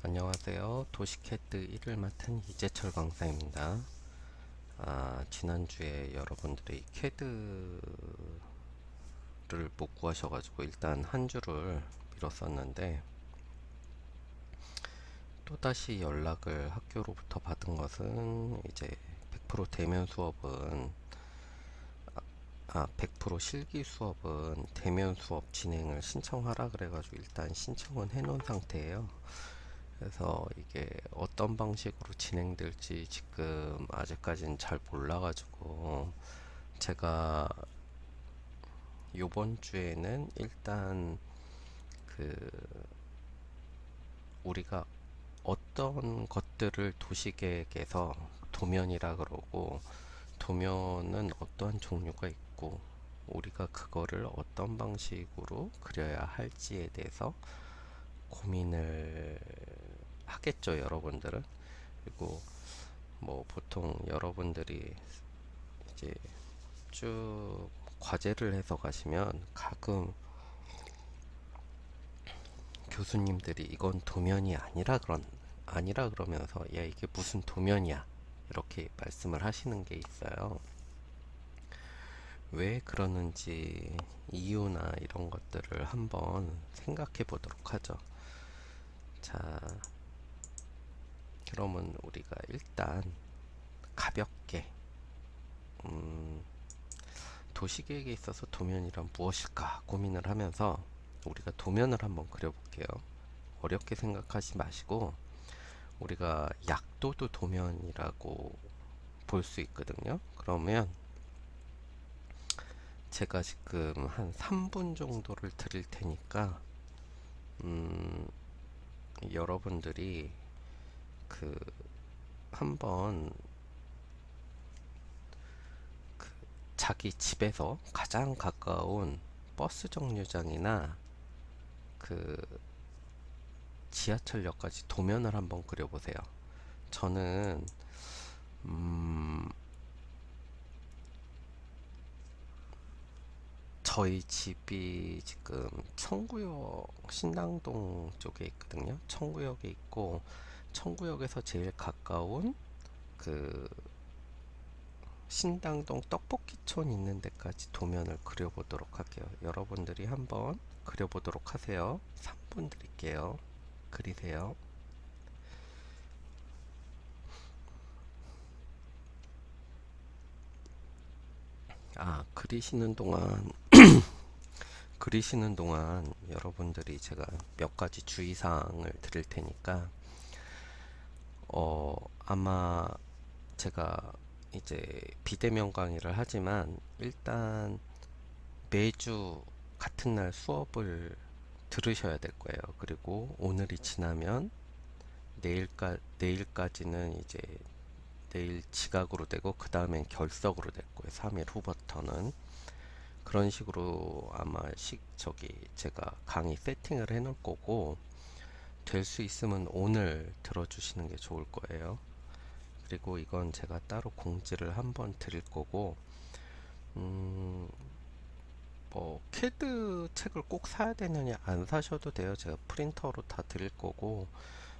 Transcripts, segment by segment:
안녕하세요. 도시캐드 1을 맡은 이재철 강사입니다. 지난주에 여러분들이 캐드를 못 구하셔가지고 일단 한 주를 미뤘었는데, 또다시 연락을 학교로부터 받은 것은 이제 100% 대면 수업은 100% 실기 수업은 대면 수업 진행을 신청하라 그래가지고 일단 신청은 해놓은 상태예요. 그래서 이게 어떤 방식으로 진행될지 지금 아직까지는 잘 몰라가지고, 제가 요번 주에는 일단 그 우리가 어떤 것들을 도시계획에서 도면이라 그러고, 도면은 어떠한 종류가 있고 우리가 그거를 어떤 방식으로 그려야 할지에 대해서 고민을 하겠죠, 여러분들은. 그리고 뭐 보통 여러분들이 이제 쭉 과제를 해서 가시면 가끔 교수님들이 이건 도면이 아니라 그러면서 야 이게 무슨 도면이야 이렇게 말씀을 하시는 게 있어요. 왜 그러는지 이유나 이런 것들을 한번 생각해 보도록 하죠. 자, 그러면 우리가 일단 가볍게 도시계획에 있어서 도면이란 무엇일까 고민을 하면서 우리가 도면을 한번 그려볼게요. 어렵게 생각하지 마시고, 우리가 약도도 도면이라고 볼 수 있거든요. 그러면 제가 지금 한 3분 정도를 드릴 테니까 여러분들이 그 한번 자기 집에서 가장 가까운 버스 정류장이나 그 지하철역까지 도면을 한번 그려보세요. 저는 저희 집이 지금 청구역 신당동 쪽에 있거든요. 청구역에 있고, 청구역에서 제일 가까운 그 신당동 떡볶이촌 있는 데까지 도면을 그려보도록 할게요. 여러분들이 한번 그려보도록 하세요. 3분 드릴게요. 그리세요. 그리시는 동안 여러분들이 제가 몇 가지 주의사항을 드릴 테니까, 아마 제가 이제 비대면 강의를 하지만 일단 매주 같은 날 수업을 들으셔야 될 거예요. 그리고 오늘이 지나면 내일까지는 이제 내일 지각으로 되고 그 다음엔 결석으로 될 거예요. 3일 후부터는. 그런 식으로 아마 제가 강의 세팅을 해 놓을 거고, 될 수 있으면 오늘 들어주시는 게 좋을 거예요. 그리고 이건 제가 따로 공지를 한번 드릴 거고, 캐드 책을 꼭 사야 되느냐 안 사셔도 돼요. 제가 프린터로 다 드릴 거고,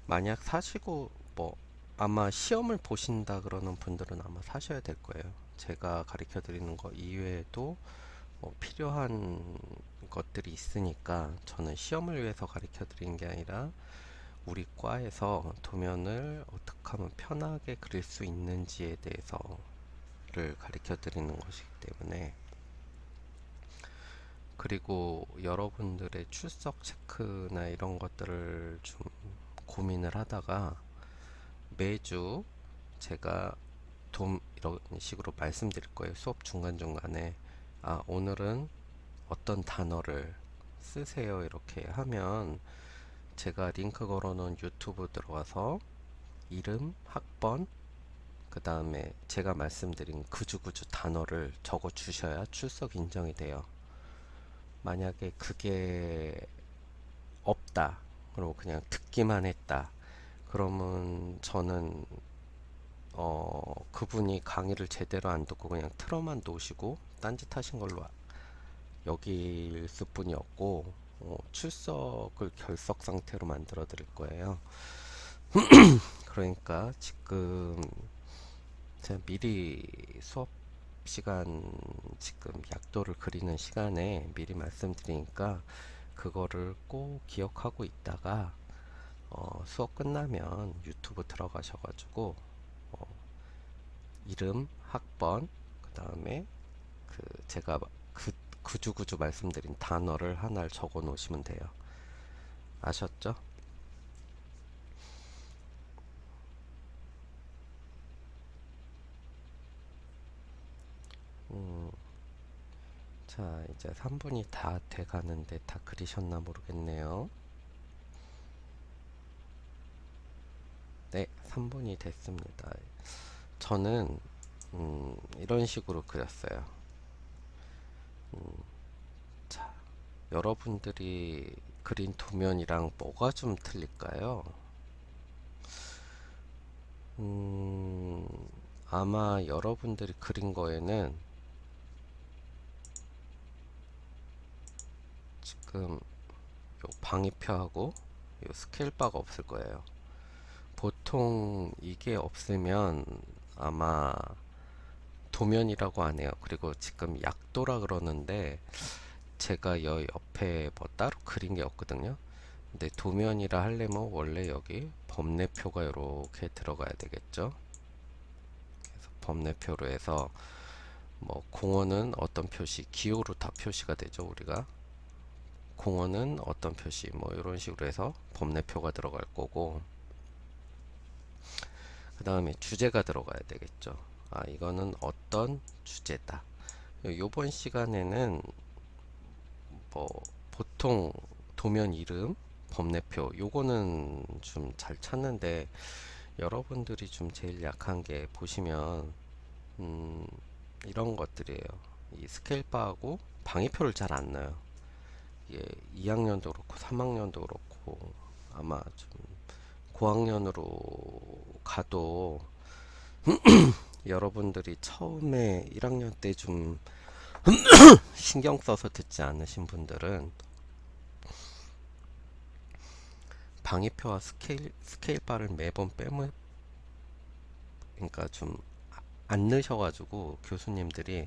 만약 사시고 아마 시험을 보신다 그러는 분들은 아마 사셔야 될 거예요. 제가 가르쳐 드리는 거 이외에도 필요한 것들이 있으니까, 저는 시험을 위해서 가르쳐 드리는 게 아니라 우리 과에서 도면을 어떻게 하면 편하게 그릴 수 있는지에 대해서를 가르쳐 드리는 것이기 때문에. 그리고 여러분들의 출석 체크나 이런 것들을 좀 고민을 하다가 매주 제가 이런 식으로 말씀드릴 거예요. 수업 중간중간에 오늘은 어떤 단어를 쓰세요 이렇게 하면, 제가 링크 걸어놓은 유튜브 들어가서 이름, 학번, 그 다음에 제가 말씀드린 그주그주 단어를 적어 주셔야 출석 인정이 돼요. 만약에 그게 없다, 그리고 그냥 듣기만 했다, 그러면 저는 그분이 강의를 제대로 안 듣고 그냥 틀어만 놓으시고 딴짓 하신 걸로 여길 뿐이었고, 출석을 결석 상태로 만들어 드릴 거예요. 그러니까 지금 제가 미리 수업 시간 지금 약도를 그리는 시간에 미리 말씀드리니까 그거를 꼭 기억하고 있다가 수업 끝나면 유튜브 들어가셔가지고 이름, 학번, 그 다음에 그 제가 구주구주 말씀드린 단어를 하나를 적어 놓으시면 돼요. 아셨죠? 음, 자, 이제 3분이 다 돼가는데 다 그리셨나 모르겠네요. 네, 3분이 됐습니다. 저는 이런 식으로 그렸어요. 자, 여러분들이 그린 도면이랑 뭐가 좀 틀릴까요? 음, 아마 여러분들이 그린 거에는 지금 요 방위표하고 요 스케일바가 없을 거예요. 보통 이게 없으면 아마 도면이라고 안 해요. 그리고 지금 약도라 그러는데 제가 여 옆에 뭐 따로 그린 게 없거든요. 근데 도면이라 하려면 원래 여기 범례표가 이렇게 들어가야 되겠죠. 그래서 범례표로 해서 뭐 공원은 어떤 표시, 기호로 다 표시가 되죠. 우리가 공원은 어떤 표시, 뭐 이런 식으로 해서 범례표가 들어갈 거고, 그 다음에 주제가 들어가야 되겠죠. 아, 이거는 어떤 주제다. 요번 시간에는 뭐 보통 도면 이름, 범례표 요거는 좀 잘 찾는데 여러분들이 좀 제일 약한 게 보시면 음, 이런 것들이에요. 이 스케일바하고 방위표를 잘 안 넣어요. 이게 2학년도 그렇고 3학년도 그렇고 아마 좀 고학년으로 가도 여러분들이 처음에 1학년 때 좀 신경 써서 듣지 않으신 분들은 방위표와 스케일바를 매번 빼면 그러니까 좀 안 넣으셔가지고 교수님들이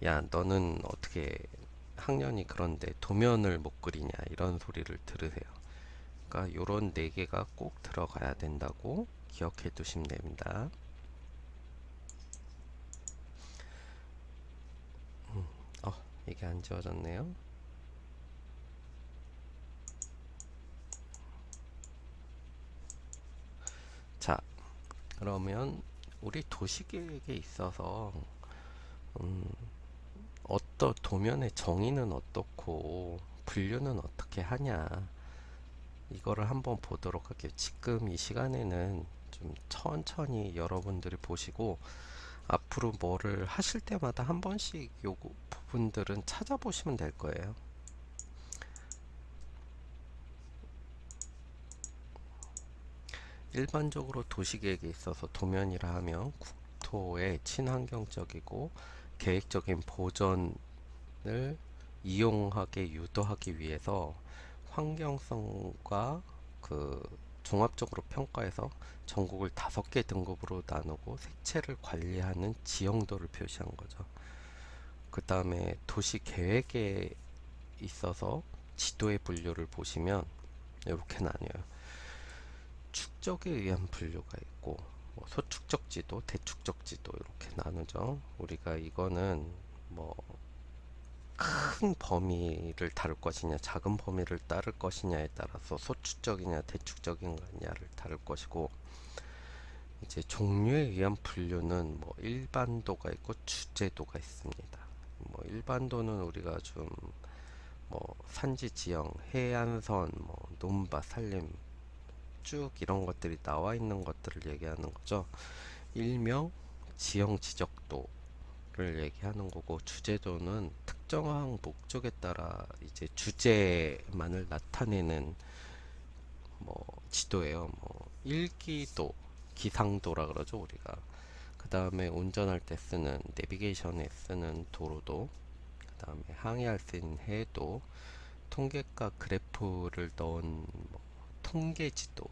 야 너는 어떻게 학년이 그런데 도면을 못 그리냐 이런 소리를 들으세요. 그러니까 요런 네 개가 꼭 들어가야 된다고 기억해 두시면 됩니다. 어, 이게 안 지워졌네요. 자, 그러면 우리 도시계획에 있어서 음, 어떤 도면의 정의는 어떻고 분류는 어떻게 하냐 이거를 한번 보도록 할게요. 지금 이 시간에는 좀 천천히 여러분들이 보시고 앞으로 뭐를 하실 때마다 한 번씩 요 부분들은 찾아보시면 될 거예요. 일반적으로 도시계획에 있어서 도면이라 하면 국토의 친환경적이고 계획적인 보전을 이용하게 유도하기 위해서 환경성과 그 종합적으로 평가해서 전국을 5개 등급으로 나누고 색채를 관리하는 지형도를 표시한 거죠. 그 다음에 도시 계획에 있어서 지도의 분류를 보시면 이렇게 나뉘어요. 축적에 의한 분류가 있고 뭐 소축적 지도, 대축적 지도 이렇게 나누죠. 우리가 이거는 뭐 큰 범위를 다룰 것이냐, 작은 범위를 따를 것이냐에 따라서 소축적이냐, 대축적이냐를 다룰 것이고, 이제 종류에 의한 분류는 뭐 일반도가 있고 주제도가 있습니다. 뭐 일반도는 우리가 좀 뭐 산지 지형, 해안선, 뭐 논밭, 산림 쭉 이런 것들이 나와 있는 것들을 얘기하는 거죠. 일명 지형 지적도 를 얘기하는 거고 주제도는 특정한 목적에 따라 이제 주제만을 나타내는 뭐 지도예요. 뭐 일기도, 기상도라 그러죠 우리가. 그 다음에 운전할 때 쓰는 내비게이션에 쓰는 도로도, 그 다음에 항해할 수 있는 해도, 통계가 그래프를 넣은 뭐 통계지도,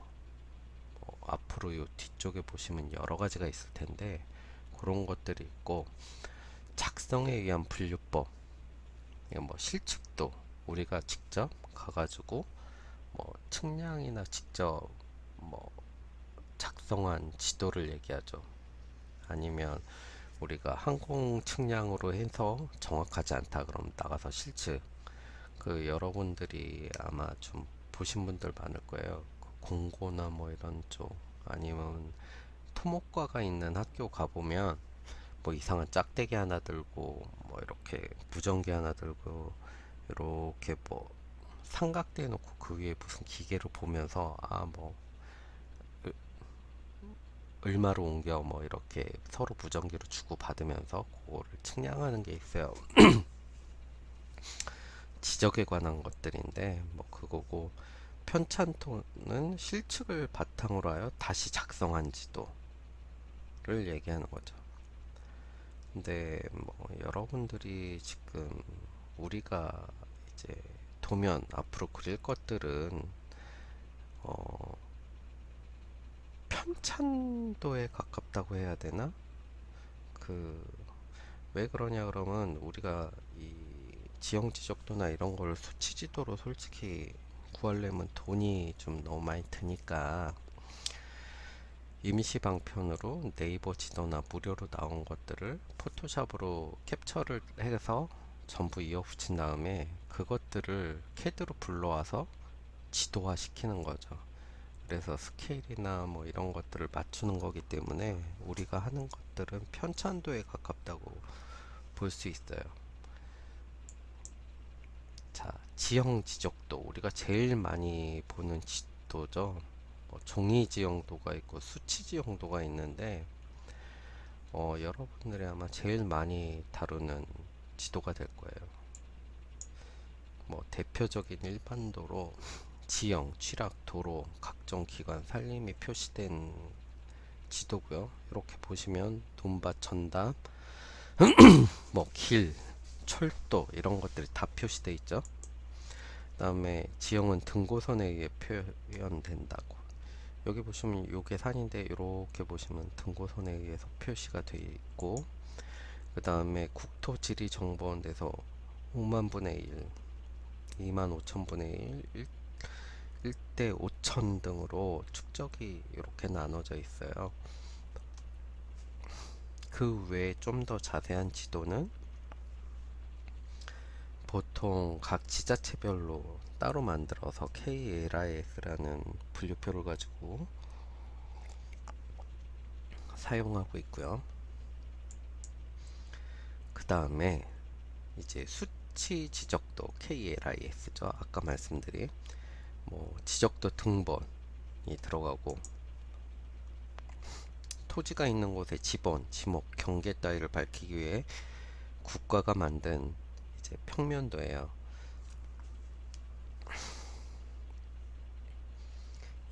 앞으로 요 뒤쪽에 보시면 여러 가지가 있을 텐데 그런 것들이 있고, 작성에 의한 분류법, 이거 뭐 실측도 우리가 직접 가가지고 뭐 측량이나 직접 뭐 작성한 지도를 얘기하죠. 아니면 우리가 항공 측량으로 해서 정확하지 않다 그럼 나가서 실측. 그 여러분들이 아마 좀 보신 분들 많을 거예요. 그 공고나 뭐 이런 쪽, 아니면 토목과가 있는 학교 가보면 뭐 이상한 짝대기 하나 들고 뭐 이렇게 무전기 하나 들고 이렇게 뭐 삼각대 놓고 그 위에 무슨 기계를 보면서 뭐 얼마로 옮겨 뭐 이렇게 서로 무전기로 주고 받으면서 그거를 측량하는 게 있어요. 지적에 관한 것들인데 뭐 그거고, 편찬토는 실측을 바탕으로 하여 다시 작성한 지도를 얘기하는 거죠. 근데 뭐 여러분들이 지금 우리가 이제 도면 앞으로 그릴 것들은 어 편찬도에 가깝다고 해야 되나? 그 왜 그러냐 그러면 우리가 이 지형 지적도나 이런 걸 수치 지도로 솔직히 구하려면 돈이 좀 너무 많이 드니까 임시 방편으로 네이버 지도나 무료로 나온 것들을 포토샵으로 캡처를 해서 전부 이어붙인 다음에 그것들을 캐드로 불러와서 지도화 시키는 거죠. 그래서 스케일이나 뭐 이런 것들을 맞추는 거기 때문에 우리가 하는 것들은 편찬도에 가깝다고 볼 수 있어요. 자, 지형 지적도 우리가 제일 많이 보는 지도죠. 뭐 종이 지형도가 있고 수치 지형도가 있는데 여러분들이 아마 제일 많이 다루는 지도가 될 거예요. 뭐 대표적인 일반도로 지형, 취락, 도로, 각종 기관, 산림이 표시된 지도고요. 이렇게 보시면 돈밭, 전답, 뭐 길, 철도 이런 것들이 다 표시되어 있죠. 다음에 지형은 등고선에 의해 표현된다고. 여기 보시면 요게 산인데 이렇게 보시면 등고선에 의해서 표시가 되어 있고, 그 다음에 국토지리정보원에서 5만 분의 1, 2만 5천 분의 1, 1대 5천 등으로 축적이 이렇게 나눠져 있어요. 그 외에 좀 더 자세한 지도는 보통 각 지자체별로 따로 만들어서 KLIS라는 분류표를 가지고 사용하고 있고요. 그 다음에 이제 수치 지적도 KLIS죠. 아까 말씀드린 뭐 지적도 등본이 들어가고, 토지가 있는 곳의 지번, 지목, 경계 따위를 밝히기 위해 국가가 만든 이제 평면도예요.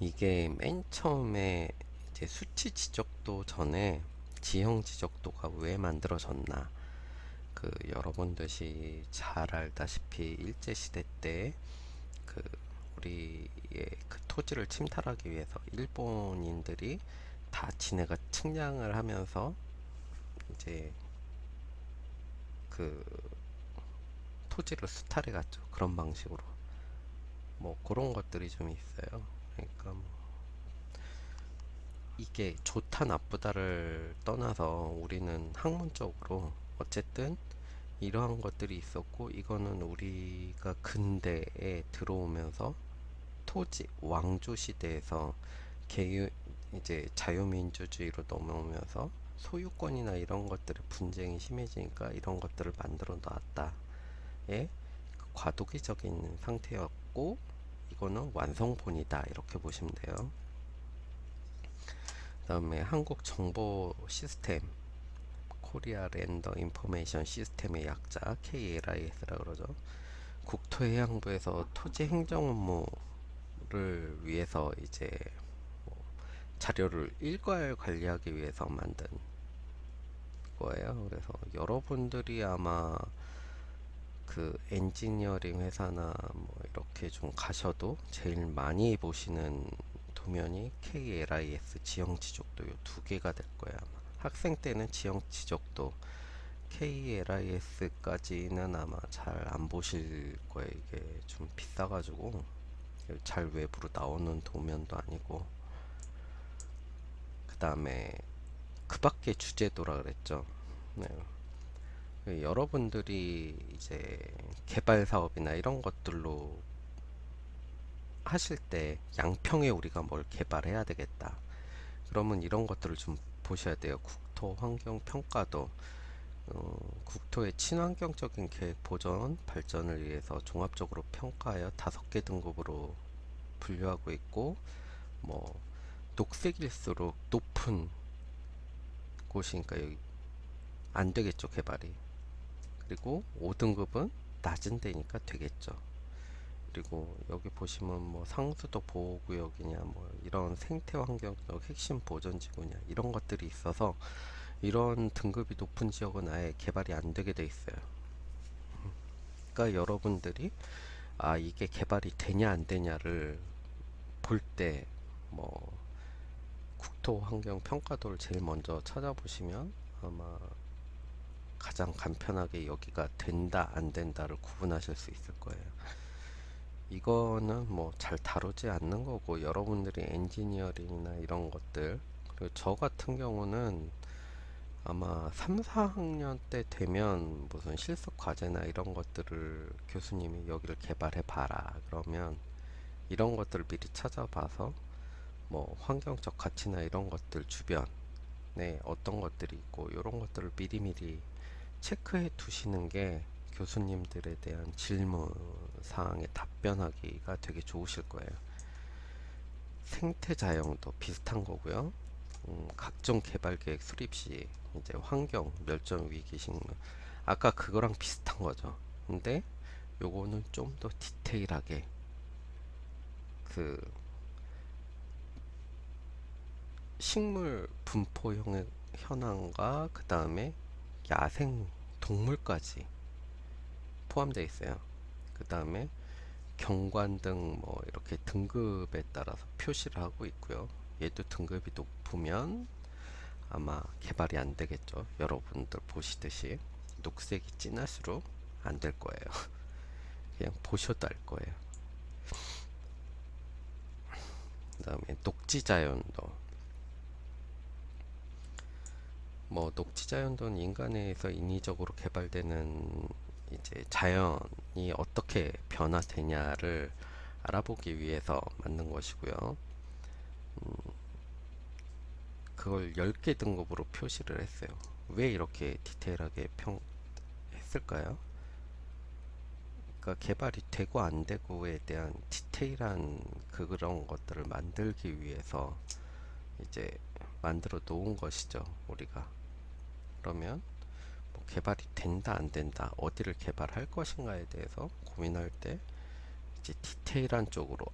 이게 맨 처음에 이제 수치 지적도 전에 지형 지적도가 왜 만들어졌나? 그 여러분들이 잘 알다시피 일제 시대 때 그 우리의 그 토지를 침탈하기 위해서 일본인들이 다 지네가 측량을 하면서 이제 그 토지를 수탈해 갔죠. 그런 방식으로. 뭐 그런 것들이 좀 있어요. 그러니까 뭐 이게 좋다 나쁘다를 떠나서 우리는 학문적으로 어쨌든 이러한 것들이 있었고, 이거는 우리가 근대에 들어오면서 토지 왕조 시대에서 개유 이제 자유민주주의로 넘어오면서 소유권이나 이런 것들의 분쟁이 심해지니까 이런 것들을 만들어 놨다의 과도기적인 상태였고, 이거는 완성본이다 이렇게 보시면 돼요. 그 다음에 한국 정보 시스템, 코리아 랜더 인포메이션 시스템의 약자 KLIS라 그러죠. 국토해양부에서 토지 행정 업무를 위해서 이제 뭐 자료를 일괄 관리하기 위해서 만든 거예요. 그래서 여러분들이 아마 그 엔지니어링 회사나 뭐 이렇게 좀 가셔도 제일 많이 보시는 도면이 KLIS 지형 지적도 요 두 개가 될 거예요. 아마. 학생 때는 지형 지적도 KLIS까지는 아마 잘 안 보실 거예요. 이게 좀 비싸가지고 잘 외부로 나오는 도면도 아니고. 그 다음에 그 밖에 주제도라 그랬죠. 네. 여러분들이 이제 개발 사업이나 이런 것들로 하실 때 양평에 우리가 뭘 개발해야 되겠다. 그러면 이런 것들을 좀 보셔야 돼요. 국토 환경 평가도 국토의 친환경적인 계획 보전 발전을 위해서 종합적으로 평가하여 5개 등급으로 분류하고 있고, 뭐 녹색일수록 높은 곳이니까 여기 안 되겠죠, 개발이. 그리고 5등급은 낮은 데니까 되겠죠. 그리고 여기 보시면 뭐 상수도 보호구역이냐 뭐 이런 생태환경적 핵심 보전지구냐 이런 것들이 있어서 이런 등급이 높은 지역은 아예 개발이 안 되게 돼 있어요. 그러니까 여러분들이 이게 개발이 되냐 안 되냐를 볼 때 뭐 국토 환경 평가도를 제일 먼저 찾아보시면 아마 가장 간편하게 여기가 된다 안 된다를 구분하실 수 있을 거예요. 이거는 뭐 잘 다루지 않는 거고, 여러분들이 엔지니어링이나 이런 것들, 그리고 저 같은 경우는 아마 3, 4학년 때 되면 무슨 실습 과제나 이런 것들을 교수님이 여기를 개발해 봐라 그러면 이런 것들을 미리 찾아봐서 뭐 환경적 가치나 이런 것들 주변에 어떤 것들이 있고 이런 것들을 미리미리 체크해 두시는 게 교수님들에 대한 질문 사항에 답변하기가 되게 좋으실 거예요. 생태자연도 비슷한 거고요. 각종 개발계획 수립 시 이제 환경, 멸종 위기 식물 아까 그거랑 비슷한 거죠. 근데 요거는 좀 더 디테일하게 그 식물 분포 현황과 그 다음에 야생 동물까지 포함되어 있어요. 그 다음에 경관 등 뭐 이렇게 등급에 따라서 표시를 하고 있고요. 얘도 등급이 높으면 아마 개발이 안 되겠죠. 여러분들 보시듯이 녹색이 진할수록 안 될 거예요. 그냥 보셔도 알 거예요. 그 다음에 녹지자연도, 뭐 녹지자연도는 인간에 의해서 인위적으로 개발되는 이제 자연이 어떻게 변화되냐를 알아보기 위해서 만든 것이고요. 그걸 10개 등급으로 표시를 했어요. 왜 이렇게 디테일하게 했을까요? 그러니까 개발이 되고 안 되고에 대한 디테일한 그런 것들을 만들기 위해서 이제 만들어 놓은 것이죠, 우리가. 그러면 뭐 개발이 된다 안 된다, 어디를 개발할 것인가에 대해서 고민할 때 이제 디테일한 쪽으로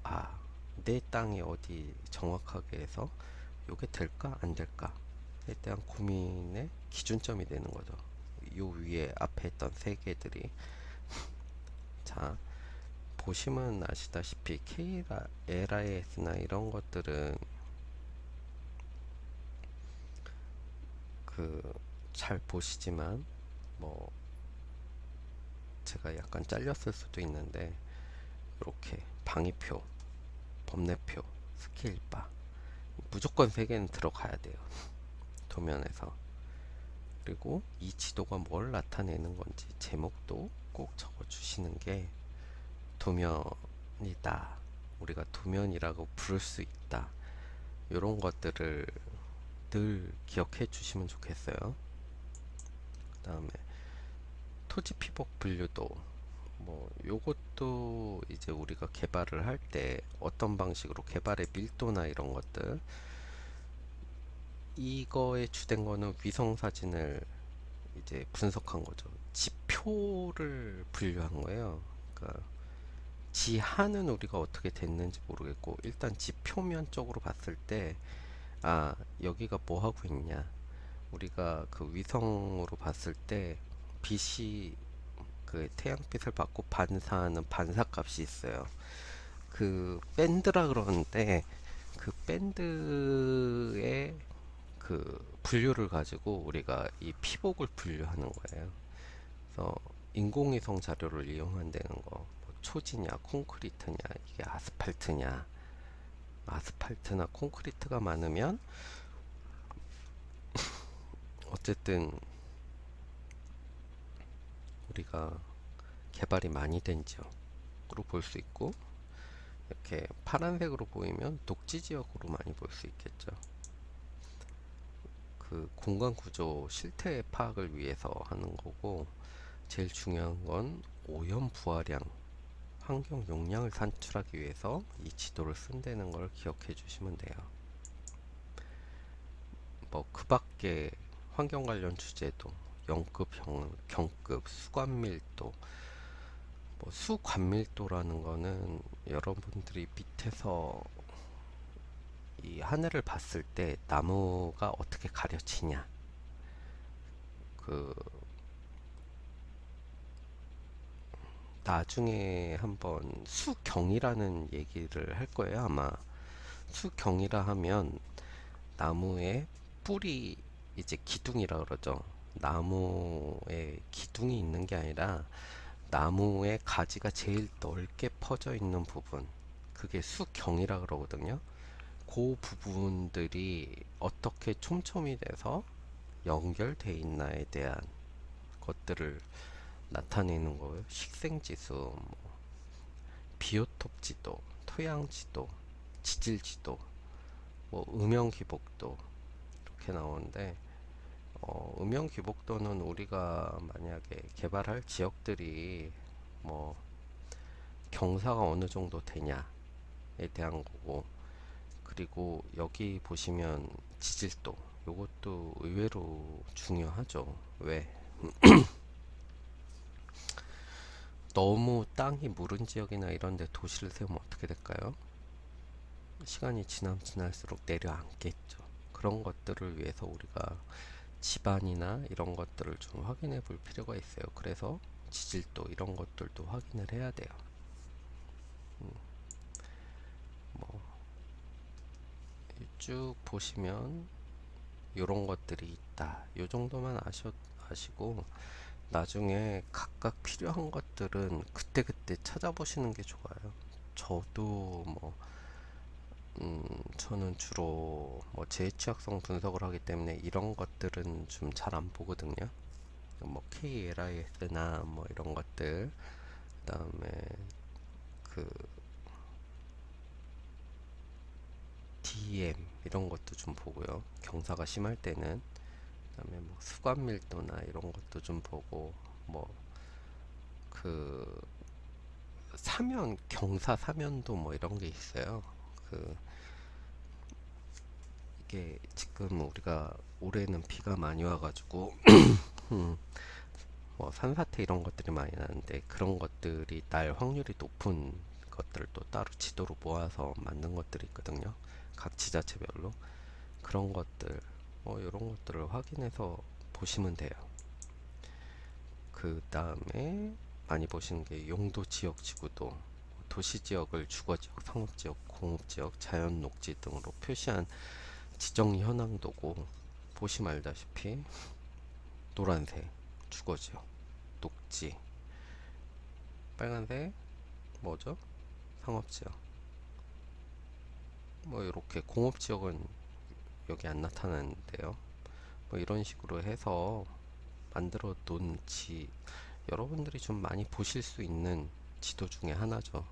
내 땅이 어디 정확하게 해서 요게 될까 안 될까에 대한 고민의 기준점이 되는 거죠. 요 위에 앞에 했던 세 개들이. 자, 보시면 아시다시피 KLIS나 이런 것들은 잘 보시지만 뭐 제가 약간 잘렸을 수도 있는데 이렇게 방위표, 범례표, 스케일바 무조건 3개는 들어가야 돼요. 도면에서. 그리고 이 지도가 뭘 나타내는 건지 제목도 꼭 적어 주시는 게 도면이다, 우리가 도면이라고 부를 수 있다, 이런 것들을 늘 기억해 주시면 좋겠어요. 그 다음에 토지 피복 분류도, 뭐 요것도 이제 우리가 개발을 할 때 어떤 방식으로 개발의 밀도나 이런 것들, 이거에 주된 거는 위성 사진을 이제 분석한 거죠. 지표를 분류한 거예요. 그러니까 지하는 우리가 어떻게 됐는지 모르겠고, 일단 지표면 쪽으로 봤을 때 여기가 뭐 하고 있냐, 우리가 그 위성으로 봤을 때 빛이 그 태양빛을 받고 반사하는 반사값이 있어요. 그 밴드라 그러는데 그 밴드의 그 분류를 가지고 우리가 이 피복을 분류하는 거예요. 그래서 인공위성 자료를 이용한다는 거, 뭐 초지냐, 콘크리트냐, 이게 아스팔트냐, 아스팔트나 콘크리트가 많으면 어쨌든 우리가 개발이 많이 된 지역으로 볼 수 있고, 이렇게 파란색으로 보이면 녹지 지역으로 많이 볼 수 있겠죠. 그 공간 구조 실태 파악을 위해서 하는 거고, 제일 중요한 건 오염 부하량, 환경 용량을 산출하기 위해서 이 지도를 쓴다는 걸 기억해 주시면 돼요. 뭐 그 밖에 환경 관련 주제도 영급, 경급, 수관밀도, 뭐 수관밀도라는 거는 여러분들이 밑에서 이 하늘을 봤을 때 나무가 어떻게 가려지냐, 그 나중에 한번 수경이라는 얘기를 할 거예요. 아마 수경이라 하면 나무의 뿌리, 이제 기둥이라 그러죠. 나무에 기둥이 있는 게 아니라 나무의 가지가 제일 넓게 퍼져 있는 부분, 그게 수경이라 그러거든요. 그 부분들이 어떻게 촘촘히 돼서 연결돼 있나에 대한 것들을 나타내는 거예요. 식생지수, 뭐 비오톱 지도, 토양 지도, 지질 지도, 뭐 음영 기복도 이렇게 나오는데, 음영 기복도는 우리가 만약에 개발할 지역들이 뭐 경사가 어느 정도 되냐에 대한 거고, 그리고 여기 보시면 지질도, 요것도 의외로 중요하죠. 왜? 너무 땅이 무른 지역이나 이런 데 도시를 세우면 어떻게 될까요? 시간이 지날수록 내려앉겠죠. 그런 것들을 위해서 우리가 지반이나 이런 것들을 좀 확인해 볼 필요가 있어요. 그래서 지질도 이런 것들도 확인을 해야 돼요. 뭐 쭉 보시면 이런 것들이 있다. 요 정도만 아시고 나중에 각각 필요한 것들은 그때그때 찾아보시는 게 좋아요. 저도 뭐 저는 주로 뭐 재취약성 분석을 하기 때문에 이런 것들은 좀 잘 안 보거든요. 뭐 KLIS나 뭐 이런 것들, 그다음에 그 DM 이런 것도 좀 보고요. 경사가 심할 때는. 그다음에 뭐 수관 밀도나 이런 것도 좀 보고, 뭐 그 사면, 경사 사면도 뭐 이런 게 있어요. 그 이게 지금 우리가 올해는 비가 많이 와가지고 뭐 산사태 이런 것들이 많이 나는데, 그런 것들이 날 확률이 높은 것들을 또 따로 지도로 모아서 만든 것들이 있거든요. 각 지자체별로. 그런 것들, 이런 것들을 확인해서 보시면 돼요. 그 다음에 많이 보시는 게 용도 지역 지구도, 도시 지역을 주거 지역, 상업 지역, 공업 지역, 자연 녹지 등으로 표시한 지정 현황도고, 보시면 알다시피 노란색 주거 지역, 녹지, 빨간색 뭐죠? 상업 지역. 뭐 이렇게 공업 지역은 여기 안 나타나는데요. 뭐 이런 식으로 해서 만들어 놓은 여러분들이 좀 많이 보실 수 있는 지도 중에 하나죠.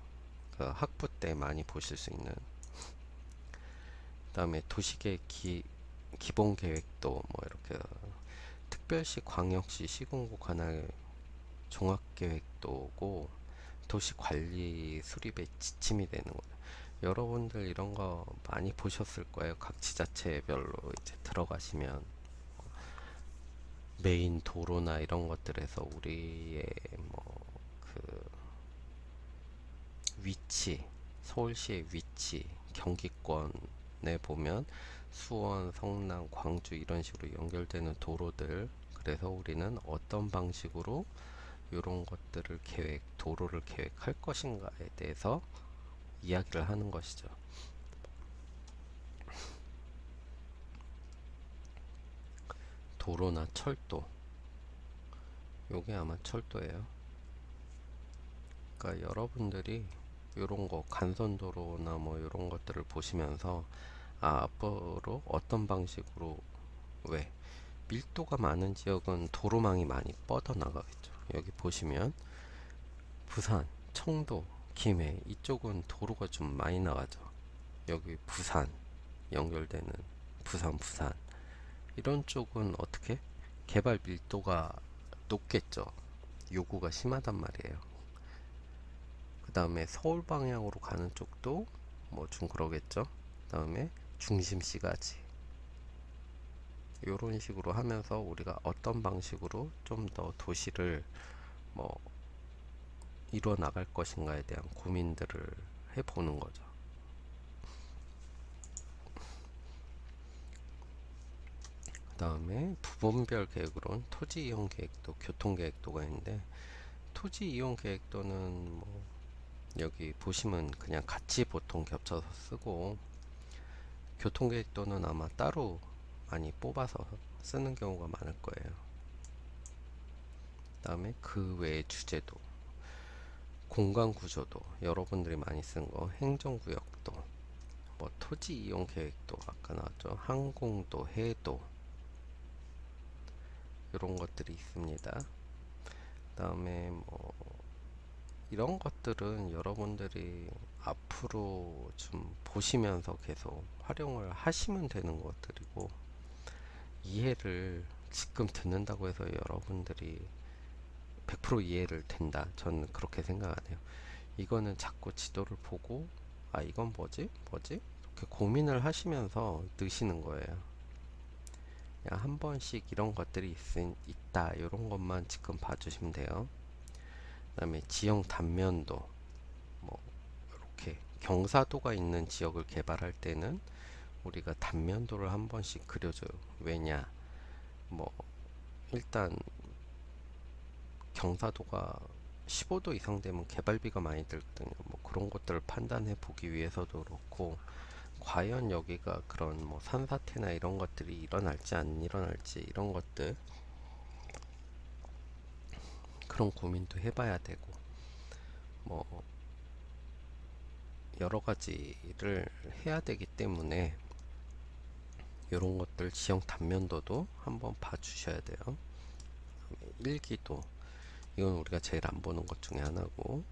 그 학부 때 많이 보실 수 있는. 그다음에 도시계획 기본 계획도 뭐 이렇게 특별시, 광역시, 시군구 관할 종합계획도고, 도시 관리 수립의 지침이 되는 거예요. 여러분들 이런 거 많이 보셨을 거예요. 각 지자체별로 이제 들어가시면 메인 도로나 이런 것들에서 우리의 뭐 그 위치, 서울시의 위치, 경기권에 보면 수원, 성남, 광주 이런 식으로 연결되는 도로들, 그래서 우리는 어떤 방식으로 이런 것들을 도로를 계획할 것인가에 대해서 이야기를 하는 것이죠. 도로나 철도, 요게 아마 철도예요. 그러니까 여러분들이 요런 거 간선도로나 뭐 요런 것들을 보시면서 앞으로 어떤 방식으로, 왜 밀도가 많은 지역은 도로망이 많이 뻗어나가겠죠. 여기 보시면 부산, 청도, 김해 이쪽은 도로가 좀 많이 나가죠. 여기 부산 연결되는 부산 이런 쪽은 어떻게 개발 밀도가 높겠죠. 요구가 심하단 말이에요. 그 다음에 서울 방향으로 가는 쪽도 뭐 좀 그러겠죠. 그 다음에 중심시가지 이런 식으로 하면서 우리가 어떤 방식으로 좀 더 도시를 뭐 이뤄 나갈 것인가에 대한 고민들을 해보는 거죠. 그 다음에 부분별 계획으로는 토지 이용 계획도, 교통 계획도가 있는데, 토지 이용 계획도는 뭐 여기 보시면 그냥 같이 보통 겹쳐서 쓰고, 교통 계획도는 아마 따로 많이 뽑아서 쓰는 경우가 많을 거예요. 그 다음에 그 외의 주제도, 공간 구조도 여러분들이 많이 쓴 거, 행정구역도, 뭐 토지 이용 계획도 아까 나왔죠. 항공도, 해도 이런 것들이 있습니다. 그 다음에 뭐 이런 것들은 여러분들이 앞으로 좀 보시면서 계속 활용을 하시면 되는 것들이고, 이해를 지금 듣는다고 해서 여러분들이 100% 이해를 된다, 저는 그렇게 생각 안 해요. 이거는 자꾸 지도를 보고 이건 뭐지 이렇게 고민을 하시면서 넣으시는 거예요. 그냥 한 번씩 이런 것들이 있다 이런 것만 지금 봐주시면 돼요. 그 다음에 지형 단면도, 뭐 이렇게 경사도가 있는 지역을 개발할 때는 우리가 단면도를 한 번씩 그려줘요. 왜냐, 뭐 일단 경사도가 15도 이상 되면 개발비가 많이 들거든요. 뭐 그런 것들을 판단해 보기 위해서도 그렇고, 과연 여기가 그런 뭐 산사태나 이런 것들이 일어날지 안 일어날지 이런 것들, 그런 고민도 해봐야 되고, 뭐 여러 가지를 해야 되기 때문에 이런 것들 지형 단면도도 한번 봐주셔야 돼요. 일기도, 이건 우리가 제일 안 보는 것 중에 하나고,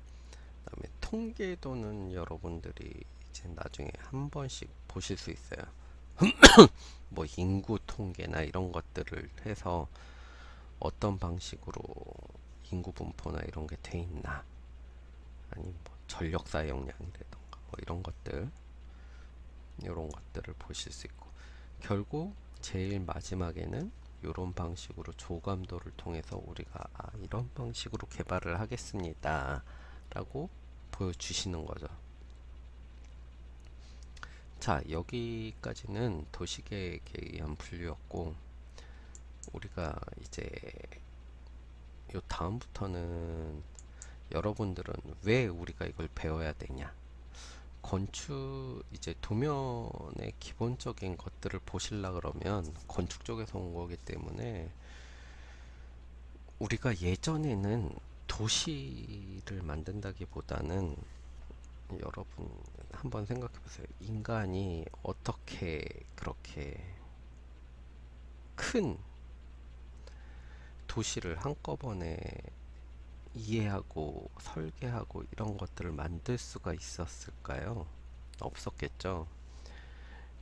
그다음에 통계도는 여러분들이 이제 나중에 한 번씩 보실 수 있어요. 뭐 인구 통계나 이런 것들을 해서 어떤 방식으로 인구 분포나 이런 게 돼 있나, 아니면 뭐 전력 사용량이라던가 뭐 이런 것들을 보실 수 있고, 결국 제일 마지막에는 이런 방식으로 조감도를 통해서 우리가 이런 방식으로 개발을 하겠습니다 라고 보여주시는 거죠. 자, 여기까지는 도시계획에 의한 분류였고, 우리가 이제 요 다음부터는 여러분들은 왜 우리가 이걸 배워야 되냐, 건축 이제 도면의 기본적인 것들을 보실라 그러면 건축 쪽에서 온 거기 때문에, 우리가 예전에는 도시를 만든다기보다는, 여러분 한번 생각해 보세요. 인간이 어떻게 그렇게 큰 도시를 한꺼번에 이해하고 설계하고 이런 것들을 만들 수가 있었을까요? 없었겠죠.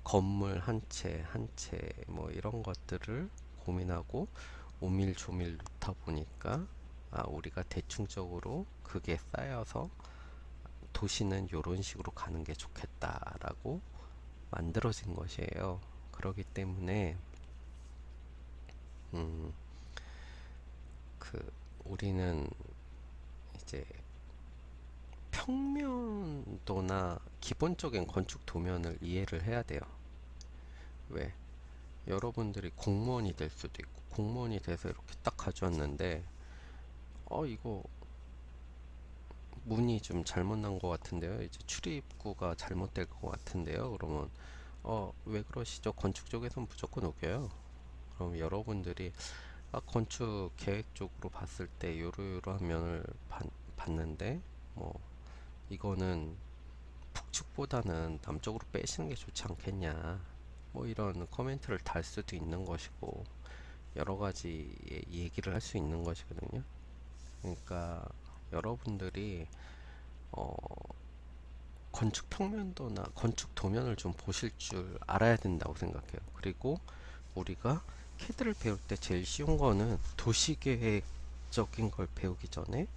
건물 한 채 한 채 뭐 이런 것들을 고민하고 오밀조밀 놓다 보니까, 우리가 대충적으로 그게 쌓여서 도시는 이런 식으로 가는 게 좋겠다라고 만들어진 것이에요. 그렇기 때문에 음, 우리는 이제 평면도나 기본적인 건축 도면을 이해를 해야 돼요. 왜? 여러분들이 공무원이 될 수도 있고, 공무원이 돼서 이렇게 딱 가져왔는데, 이거 문이 좀 잘못 난 것 같은데요. 이제 출입구가 잘못될 것 같은데요. 그러면 왜 그러시죠? 건축 쪽에서는 무조건 우겨요. 그럼 여러분들이 건축 계획적으로 봤을 때 요러요러한 면을 봤는데 뭐 이거는 북측보다는 남쪽으로 빼시는 게 좋지 않겠냐, 뭐 이런 코멘트를 달 수도 있는 것이고 여러 가지 얘기를 할 수 있는 것이거든요. 그러니까 여러분들이 어, 건축 평면도나 건축 도면을 좀 보실 줄 알아야 된다고 생각해요. 그리고 우리가 캐드를 배울 때 제일 쉬운 거는 도시계획적인 걸 배우기 전에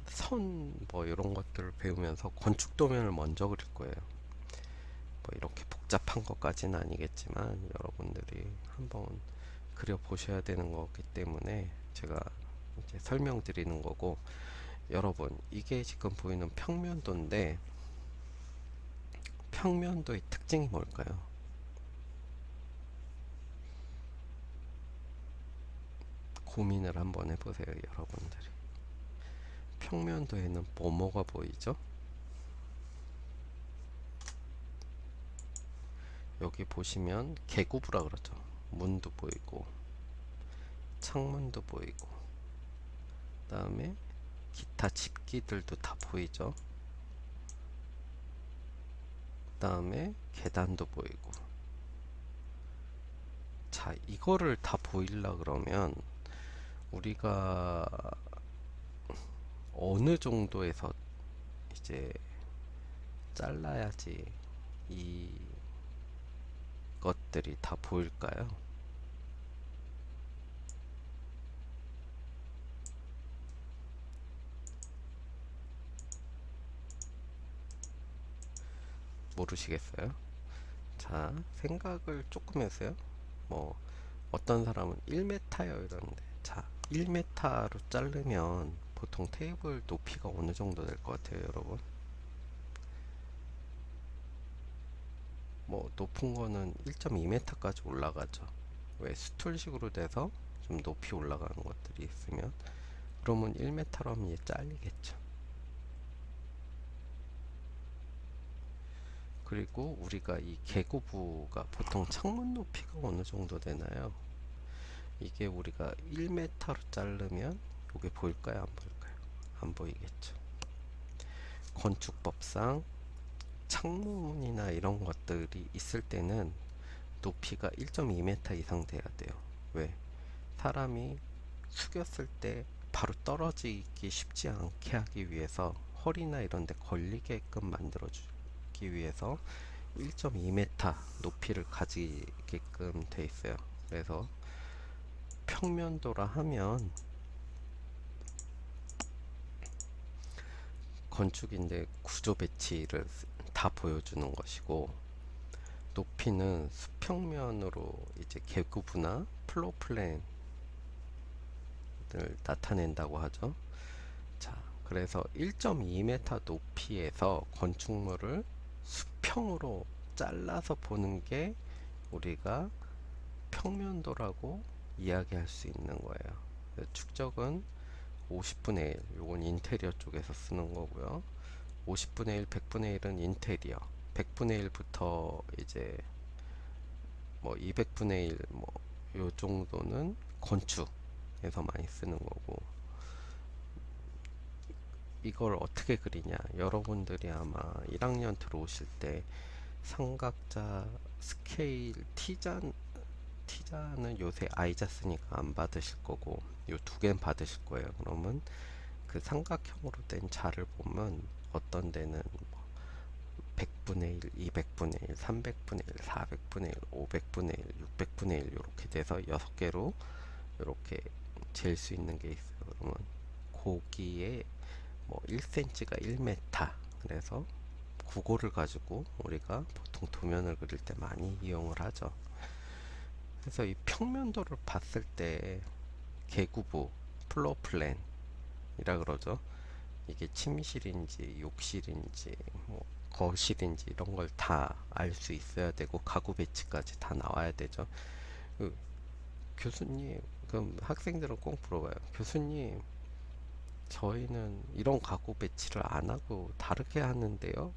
선 뭐 이런 것들을 배우면서 건축 도면을 먼저 그릴 거예요. 뭐 이렇게 복잡한 것까지는 아니겠지만 여러분들이 한번 그려 보셔야 되는 거기 때문에 제가 이제 설명드리는 거고, 여러분 이게 지금 보이는 평면도인데 평면도의 특징이 뭘까요? 고민을 한번 해보세요, 여러분들이. 평면도에는 뭐가 보이죠? 여기 보시면 개구부라 그러죠. 문도 보이고 창문도 보이고 그 다음에 기타 집기들도 다 보이죠. 그 다음에 계단도 보이고. 자, 이거를 다 보이려 그러면 우리가 어느 정도에서 이제 잘라야지 이 것들이 다 보일까요? 모르시겠어요? 자, 생각을 조금 해서요. 뭐 어떤 사람은 1m요 이러는데, 자, 1m로 자르면 보통 테이블 높이가 어느 정도 될 것 같아요, 여러분? 뭐 높은 거는 1.2m까지 올라가죠. 왜 스툴식으로 돼서 좀 높이 올라가는 것들이 있으면, 그러면 1m로 하면 얘 잘리겠죠. 그리고 우리가 이 개구부가 보통 창문 높이가 어느 정도 되나요? 이게 우리가 1m로 자르면 이게 보일까요? 안 보일까요? 안 보이겠죠. 건축법상 창문이나 이런 것들이 있을 때는 높이가 1.2m 이상 돼야 돼요. 왜? 사람이 숙였을 때 바로 떨어지기 쉽지 않게 하기 위해서, 허리나 이런 데 걸리게끔 만들어 주기 위해서 1.2m 높이를 가지게끔 돼 있어요. 그래서 평면도라 하면 건축인데 구조 배치를 다 보여주는 것이고, 높이는 수평면으로 이제 계구부나 플로어 플랜을 나타낸다고 하죠. 자, 그래서 1.2m 높이에서 건축물을 수평으로 잘라서 보는 게 우리가 평면도라고 이야기할 수 있는 거예요. 축적은 50분의 1, 요건 인테리어 쪽에서 쓰는 거고요. 50분의 1, 100분의 1은 인테리어, 100분의 1부터 이제 뭐 200분의 1, 뭐 요 정도는 건축에서 많이 쓰는 거고, 이걸 어떻게 그리냐, 여러분들이 아마 1학년 들어오실 때 삼각자 스케일 T자는 요새 아이자 쓰니까 안 받으실 거고 요 두 개는 받으실 거예요. 그러면 그 삼각형으로 된 자를 보면 어떤 데는 100분의 1, 200분의 1, 300분의 1, 400분의 1, 500분의 1, 600분의 1 이렇게 돼서 6개로 이렇게 잴 수 있는 게 있어요. 그러면 거기에 뭐 1cm가 1m, 그래서 그거를 가지고 우리가 보통 도면을 그릴 때 많이 이용을 하죠. 그래서 이 평면도를 봤을 때 계구부, 플로어 플랜이라 그러죠. 이게 침실인지 욕실인지 뭐 거실인지 이런 걸 다 알 수 있어야 되고 가구 배치까지 다 나와야 되죠. 그 교수님, 그럼 학생들은 꼭 물어봐요. 교수님, 저희는 이런 가구 배치를 안 하고 다르게 하는데요.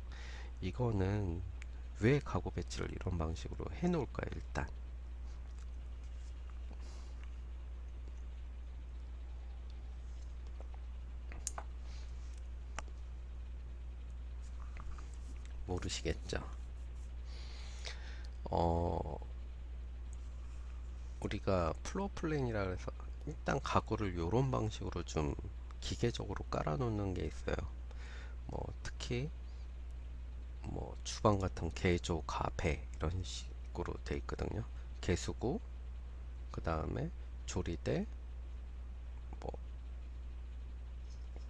이거는 왜 가구 배치를 이런 방식으로 해 놓을까요, 일단? 모르시겠죠? 어, 우리가 플로어 플랜이라 해서 일단 가구를 이런 방식으로 좀 기계적으로 깔아 놓는 게 있어요. 뭐 특히 뭐 주방 같은 개조, 가배 이런 식으로 돼 있거든요. 개수구, 그 다음에 조리대, 뭐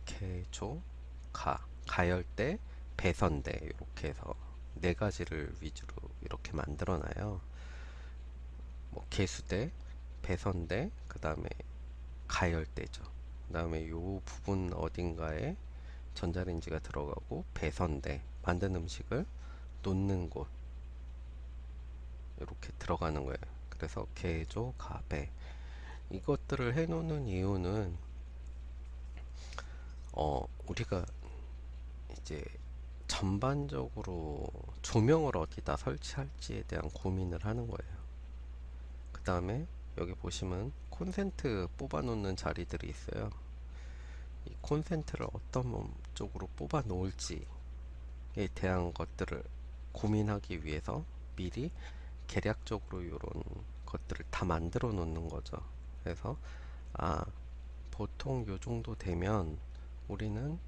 개조, 가열대, 배선대 이렇게 해서 네 가지를 위주로 이렇게 만들어 놔요. 뭐 개수대, 배선대, 그 다음에 가열대죠. 그 다음에 요 부분 어딘가에 전자레인지가 들어가고 배선대, 만든 음식을 놓는 곳 이렇게 들어가는 거예요. 그래서 개조, 가배 이것들을 해놓는 이유는 우리가 이제 전반적으로 조명을 어디다 설치할지에 대한 고민을 하는 거예요. 그 다음에 여기 보시면 콘센트 뽑아 놓는 자리들이 있어요. 이 콘센트를 어떤 쪽으로 뽑아 놓을지에 대한 것들을 고민하기 위해서 미리 계략적으로 이런 것들을 다 만들어 놓는 거죠. 그래서 아, 보통 요 정도 되면 우리는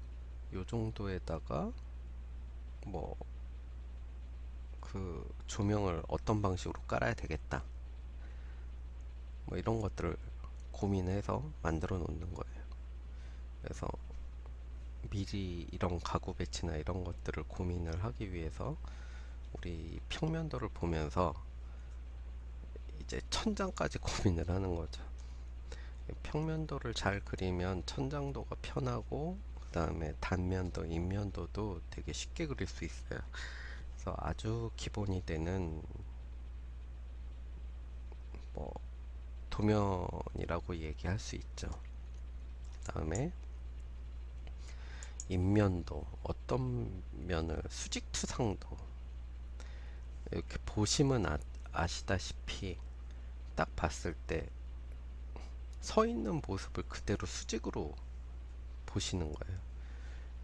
요 정도에다가 뭐 그 조명을 어떤 방식으로 깔아야 되겠다. 뭐 이런 것들을 고민해서 만들어 놓는 거예요. 그래서 미리 이런 가구 배치나 이런 것들을 고민을 하기 위해서 우리 평면도를 보면서 이제 천장까지 고민을 하는 거죠. 평면도를 잘 그리면 천장도가 편하고 그 다음에 단면도, 인면도도 되게 쉽게 그릴 수 있어요. 그래서 아주 기본이 되는 뭐 도면이라고 얘기할 수 있죠. 그 다음에 인면도, 어떤 면을 수직투상도 이렇게 보시면 아시다시피 딱 봤을 때 서 있는 모습을 그대로 수직으로 보시는 거예요.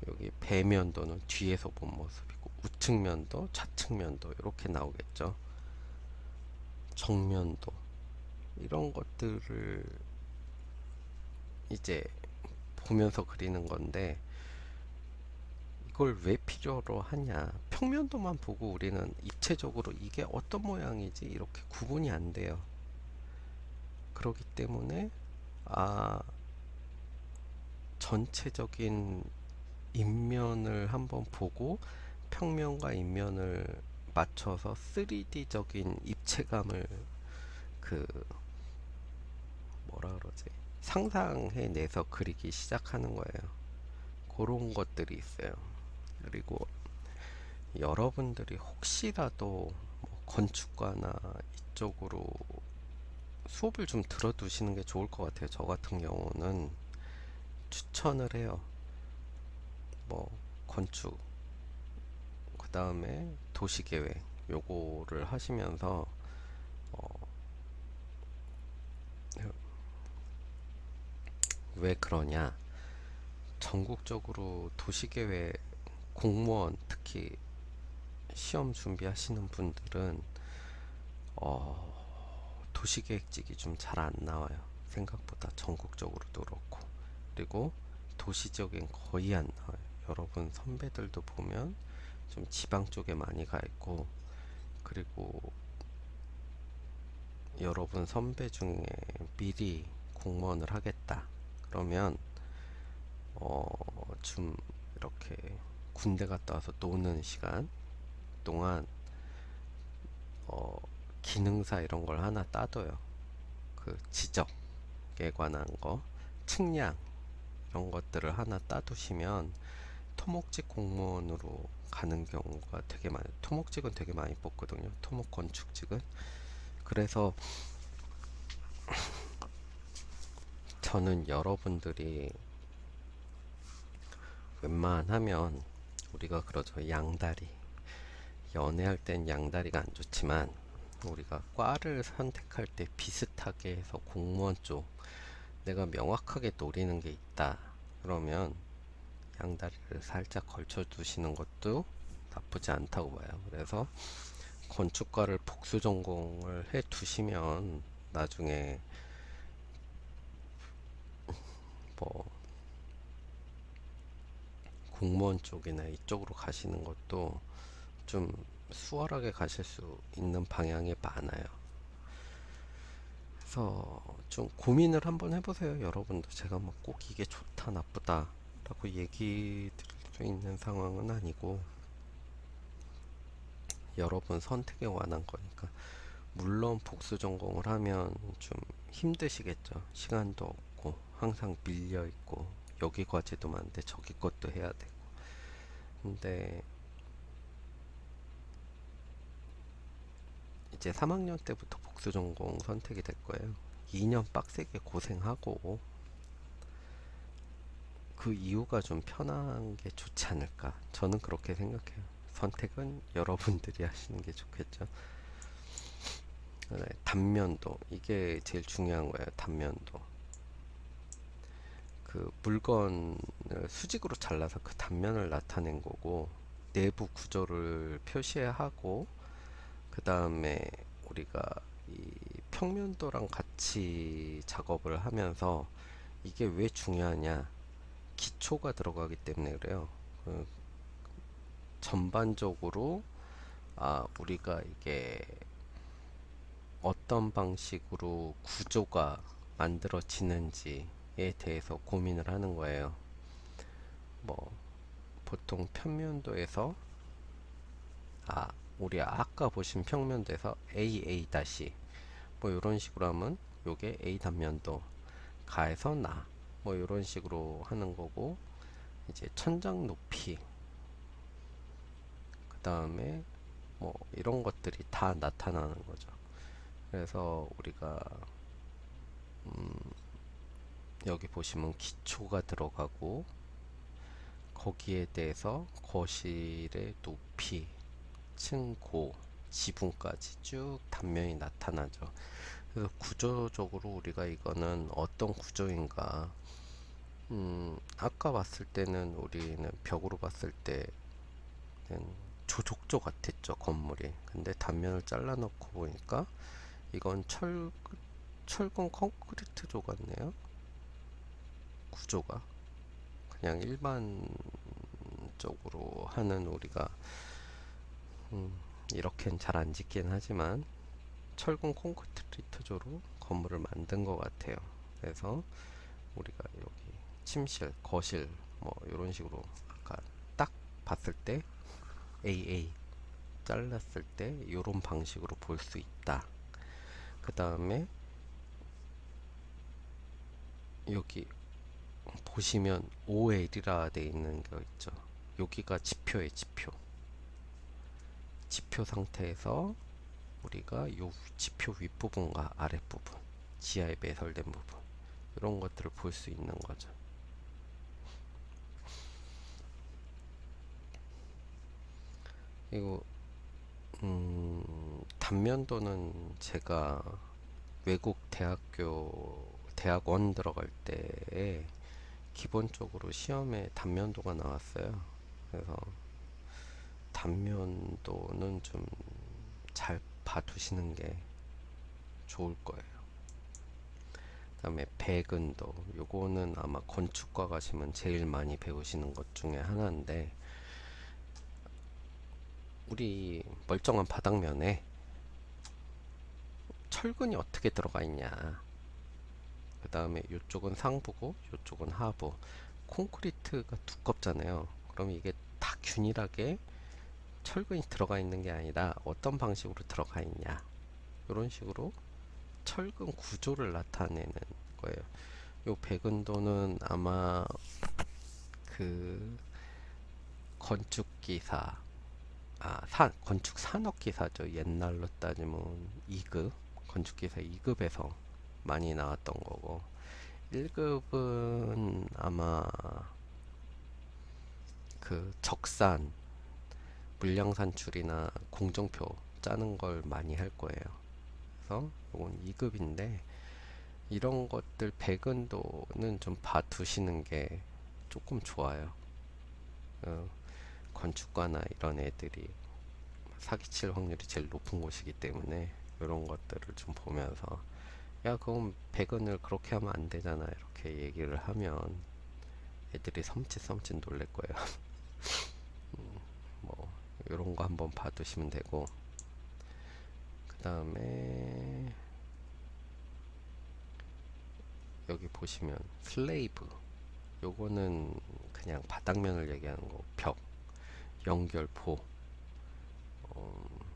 여기 배면도는 뒤에서 본 모습이고 우측면도, 좌측면도 이렇게 나오겠죠. 정면도 이런 것들을 이제 보면서 그리는 건데 이걸 왜 필요로 하냐? 평면도만 보고 우리는 입체적으로 이게 어떤 모양이지 이렇게 구분이 안 돼요. 그렇기 때문에 아, 전체적인 인면을 한번 보고 평면과 인면을 맞춰서 3D적인 입체감을 그 뭐라 그러지? 상상해 내서 그리기 시작하는 거예요. 그런 것들이 있어요. 그리고 여러분들이 혹시라도 뭐 건축과나 이쪽으로 수업을 좀 들어두시는 게 좋을 것 같아요. 저 같은 경우는 추천을 해요. 뭐 건축, 그 다음에 도시계획 요거를 하시면서 왜 그러냐? 전국적으로 도시계획 공무원 특히 시험 준비하시는 분들은 도시계획직이 좀 잘 안 나와요. 생각보다 전국적으로도 그렇고 그리고 도시적인 거의 안 나와요. 여러분 선배들도 보면 좀 지방 쪽에 많이 가 있고 그리고 여러분 선배 중에 미리 공무원을 하겠다 그러면 좀 이렇게 군대 갔다 와서 노는 시간 동안 어, 기능사 이런 걸 하나 따둬요. 그 지적에 관한 거, 측량 이런 것들을 하나 따두시면 토목직 공무원으로 가는 경우가 되게 많아요. 토목직은 되게 많이 뽑거든요. 토목 건축직은. 그래서 저는 여러분들이 웬만하면 우리가 그러죠. 양다리. 연애할 땐 양다리가 안 좋지만 우리가 과를 선택할 때 비슷하게 해서 공무원 쪽 내가 명확하게 노리는 게 있다. 그러면 양다리를 살짝 걸쳐 두시는 것도 나쁘지 않다고 봐요. 그래서 건축과를 복수 전공을 해 두시면 나중에 뭐 공무원 쪽이나 이쪽으로 가시는 것도 좀 수월하게 가실 수 있는 방향이 많아요. 그래서 좀 고민을 한번 해보세요. 여러분도 제가 뭐 꼭 이게 좋다 나쁘다 라고 얘기 드릴 수 있는 상황은 아니고 여러분 선택에 관한 거니까. 물론 복수 전공을 하면 좀 힘드시겠죠. 시간도 없고 항상 밀려 있고 여기 과제도 많은데 저기 것도 해야 되고. 근데 이제 3학년 때부터 복수 전공 선택이 될 거예요. 2년 빡세게 고생하고 그 이유가 좀 편한 게 좋지 않을까. 저는 그렇게 생각해요. 선택은 여러분들이 하시는 게 좋겠죠. 네, 단면도 이게 제일 중요한 거예요. 단면도 그 물건을 수직으로 잘라서 그 단면을 나타낸 거고, 내부 구조를 표시하고 그 다음에 우리가 이 평면도랑 같이 작업을 하면서 이게 왜 중요하냐, 기초가 들어가기 때문에 그래요. 그 전반적으로 우리가 이게 어떤 방식으로 구조가 만들어지는지에 대해서 고민을 하는 거예요. 뭐 보통 평면도에서 아 우리 아까 보신 평면도에서 AA 다시 뭐 이런 식으로 하면 요게 A 단면도 가에서 나 뭐 이런 식으로 하는 거고, 이제 천장 높이 그 다음에 뭐 이런 것들이 다 나타나는 거죠. 그래서 우리가 여기 보시면 기초가 들어가고 거기에 대해서 거실의 높이, 층고, 지붕까지 쭉 단면이 나타나죠. 그래서 구조적으로 우리가 이거는 어떤 구조인가, 아까 봤을 때는 우리는 벽으로 봤을 때는 조족조 같았죠, 건물이. 근데 단면을 잘라 놓고 보니까 이건 철근 콘크리트조 같네요, 구조가. 그냥 일반적으로 하는 우리가 이렇게는 잘 안 짓긴 하지만 철근 콘크리트조로 건물을 만든 것 같아요. 그래서 우리가 여기 침실, 거실 뭐 이런 식으로 아까 딱 봤을 때 AA 잘랐을 때 이런 방식으로 볼 수 있다. 그 다음에 여기 보시면 OL이라 돼 있는 거 있죠. 여기가 지표의 지표. 지표 상태에서 우리가 요 지표 윗부분과 아랫부분, 지하에 매설된 부분, 이런 것들을 볼 수 있는 거죠. 이거 단면도는 제가 외국 대학원 들어갈 때 기본적으로 시험에 단면도가 나왔어요. 그래서 단면도는 좀 잘 봐두시는 게 좋을 거예요. 그다음에 배근도, 요거는 아마 건축과 가시면 제일 많이 배우시는 것 중에 하나인데, 우리 멀쩡한 바닥면에 철근이 어떻게 들어가 있냐, 그 다음에 이쪽은 상부고 이쪽은 하부, 콘크리트가 두껍잖아요. 그럼 이게 다 균일하게 철근이 들어가 있는 게 아니라 어떤 방식으로 들어가 있냐, 이런 식으로 철근 구조를 나타내는 거예요. 요 배근도는 아마 그 건축기사, 건축 산업기사죠. 옛날로 따지면 2급, 건축기사 2급에서 많이 나왔던 거고, 1급은 아마 그 적산, 물량 산출이나 공정표 짜는 걸 많이 할 거예요. 그래서 이건 2급인데, 이런 것들 배근도는 좀 봐두시는 게 조금 좋아요. 어, 건축가나 이런 애들이 사기칠 확률이 제일 높은 곳이기 때문에 이런 것들을 좀 보면서 야 그럼 배근을 그렇게 하면 안 되잖아 이렇게 얘기를 하면 애들이 섬찟 놀랄 거예요. 뭐 이런 거 한번 봐두시면 되고, 그 다음에 여기 보시면 슬레이브, 요거는 그냥 바닥면을 얘기하는 거. 벽, 연결, 보.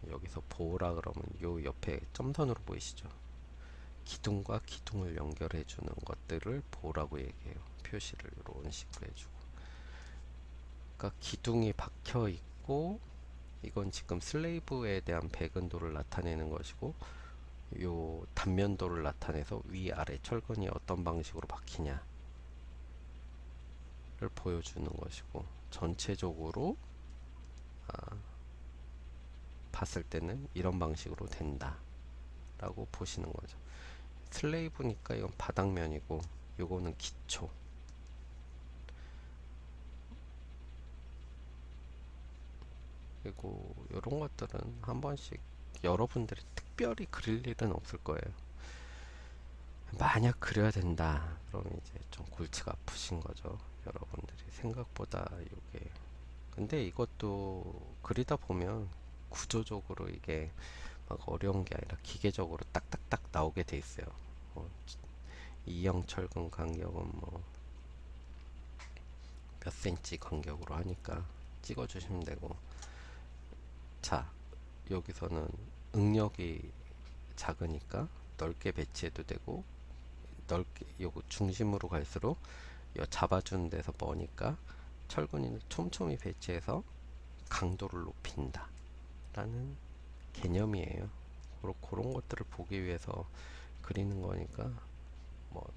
여기서 보라 그러면 요 옆에 점선으로 보이시죠? 기둥과 기둥을 연결해 주는 것들을 보라고 얘기해요. 표시를 이런 식으로 해주고, 그러니까 기둥이 박혀 있고, 이건 지금 슬레이브에 대한 배근도를 나타내는 것이고, 요 단면도를 나타내서 위아래 철근이 어떤 방식으로 박히냐를 보여주는 것이고, 전체적으로 봤을 때는 이런 방식으로 된다 라고 보시는 거죠. 슬레이브니까 이건 바닥면이고 요거는 기초. 그리고 이런 것들은 한 번씩 여러분들이 특별히 그릴 일은 없을 거예요. 만약 그려야 된다 그러면 이제 좀 골치가 아프신 거죠. 여러분들이 생각보다 이게, 근데 이것도 그리다 보면 구조적으로 이게 막 어려운 게 아니라 기계적으로 딱딱딱 나오게 돼 있어요. 이형 철근 간격은 뭐 몇 센치 간격으로 하니까 찍어 주시면 되고, 자 여기서는 응력이 작으니까 넓게 배치해도 되고, 넓게 요거 중심으로 갈수록 요 잡아주는 데서 머니까 철근을 촘촘히 배치해서 강도를 높인다 라는 개념이에요. 그런 것들을 보기 위해서 그리는 거니까 뭐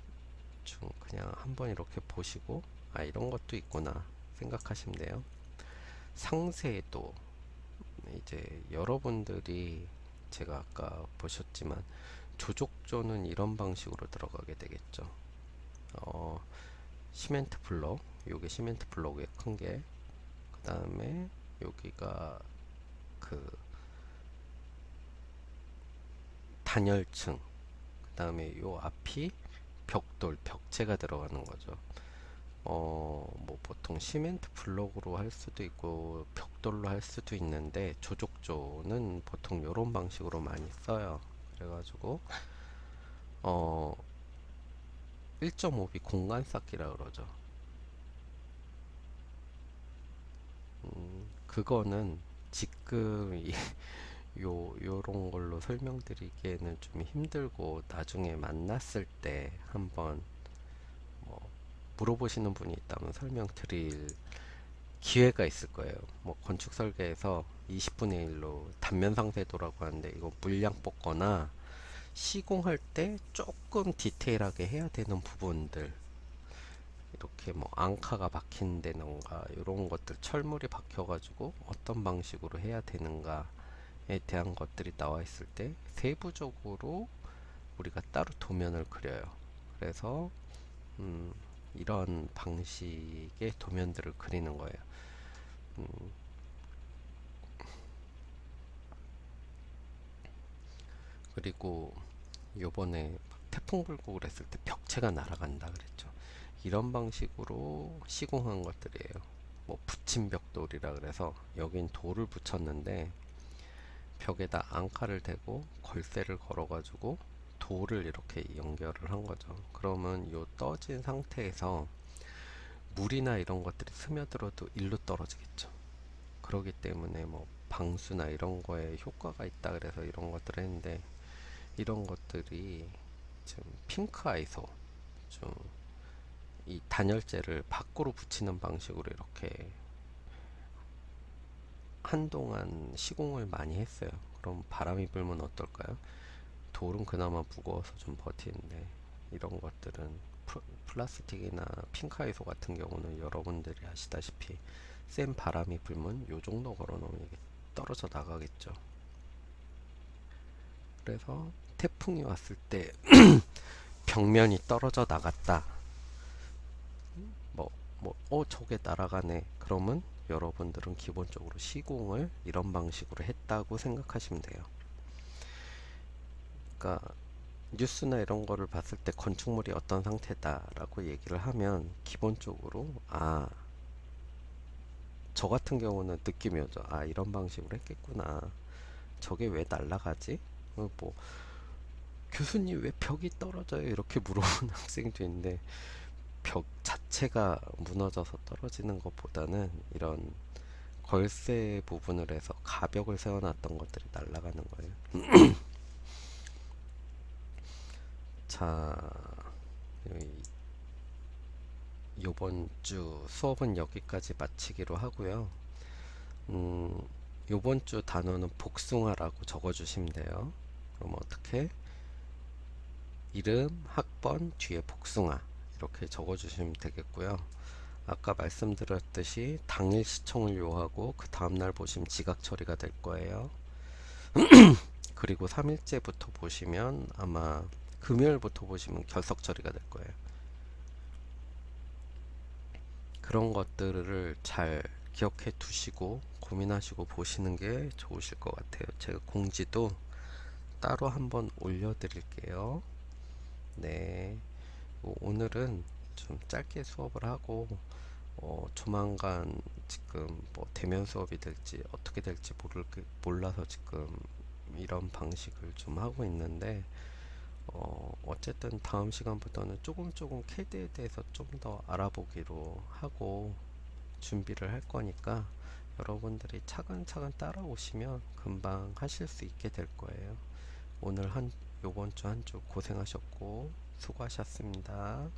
좀 그냥 한번 이렇게 보시고 아 이런 것도 있구나 생각하시면 돼요. 상세도 이제 여러분들이 제가 아까 보셨지만 조족조는 이런 방식으로 들어가게 되겠죠. 시멘트 블록, 요게 시멘트 블록의 큰게, 그 다음에 여기가 그 단열층, 그 다음에 요 앞이 벽돌, 벽체가 들어가는 거죠. 뭐 보통 시멘트 블록으로 할 수도 있고 벽돌로 할 수도 있는데 조족조는 보통 이런 방식으로 많이 써요. 그래가지고 1.5B 공간 쌓기라 그러죠. 그거는 지금 요런 걸로 설명드리기에는 좀 힘들고 나중에 만났을 때 한번 뭐 물어보시는 분이 있다면 설명드릴 기회가 있을 거예요. 뭐 건축 설계에서 20분의 1로 단면 상세도라고 하는데 이거 물량 뽑거나 시공할 때 조금 디테일하게 해야 되는 부분들, 이렇게 뭐 앙카가 박힌다던가 이런 것들, 철물이 박혀가지고 어떤 방식으로 해야 되는가에 대한 것들이 나와 있을 때 세부적으로 우리가 따로 도면을 그려요. 그래서 이런 방식의 도면들을 그리는 거예요. 그리고 요번에 태풍 불고 그랬을 때 벽체가 날아간다 그랬죠. 이런 방식으로 시공한 것들이에요. 뭐 붙임 벽돌이라 그래서 여긴 돌을 붙였는데 벽에다 앙카를 대고 걸쇠를 걸어 가지고 돌을 이렇게 연결을 한 거죠. 그러면 요 떠진 상태에서 물이나 이런 것들이 스며들어도 일로 떨어지겠죠. 그렇기 때문에 뭐 방수나 이런 거에 효과가 있다 그래서 이런 것들을 했는데, 이런 것들이 지금 핑크 아이소 좀 이 단열재를 밖으로 붙이는 방식으로 이렇게 한동안 시공을 많이 했어요. 그럼 바람이 불면 어떨까요? 돌은 그나마 무거워서 좀 버티는데 이런 것들은 플라스틱이나 핑카이소 같은 경우는 여러분들이 아시다시피 센 바람이 불면 요 정도 걸어놓으면 이게 떨어져 나가겠죠. 그래서 태풍이 왔을 때 벽면이 떨어져 나갔다. 저게 날아가네. 그러면 여러분들은 기본적으로 시공을 이런 방식으로 했다고 생각하시면 돼요. 그러니까 뉴스나 이런 거를 봤을 때 건축물이 어떤 상태다라고 얘기를 하면 기본적으로 저 같은 경우는 느낌이 오죠. 이런 방식으로 했겠구나. 저게 왜 날아가지? 뭐 교수님 왜 벽이 떨어져요? 이렇게 물어보는 학생도 있는데 벽 자체가 무너져서 떨어지는 것보다는 이런 걸쇠 부분을 해서 가벽을 세워놨던 것들이 날아가는 거예요. 자, 요번 주 수업은 여기까지 마치기로 하고요. 요번 주 단어는 복숭아라고 적어주시면 돼요. 그럼 어떻게? 이름, 학번, 뒤에 복숭아 이렇게 적어주시면 되겠고요. 아까 말씀드렸듯이 당일 시청을 요하고 그 다음날 보시면 지각 처리가 될 거예요. 그리고 3일째부터 보시면 아마 금요일부터 보시면 결석 처리가 될 거예요. 그런 것들을 잘 기억해 두시고 고민하시고 보시는 게 좋으실 것 같아요. 제가 공지도 따로 한번 올려 드릴게요. 네. 오늘은 좀 짧게 수업을 하고 조만간 지금 뭐 대면 수업이 될지 어떻게 될지 몰라서 지금 이런 방식을 좀 하고 있는데 어쨌든 다음 시간부터는 조금 캐드에 대해서 좀 더 알아보기로 하고 준비를 할 거니까 여러분들이 차근차근 따라오시면 금방 하실 수 있게 될 거예요. 오늘 요번 주 한 주 고생하셨고 수고하셨습니다.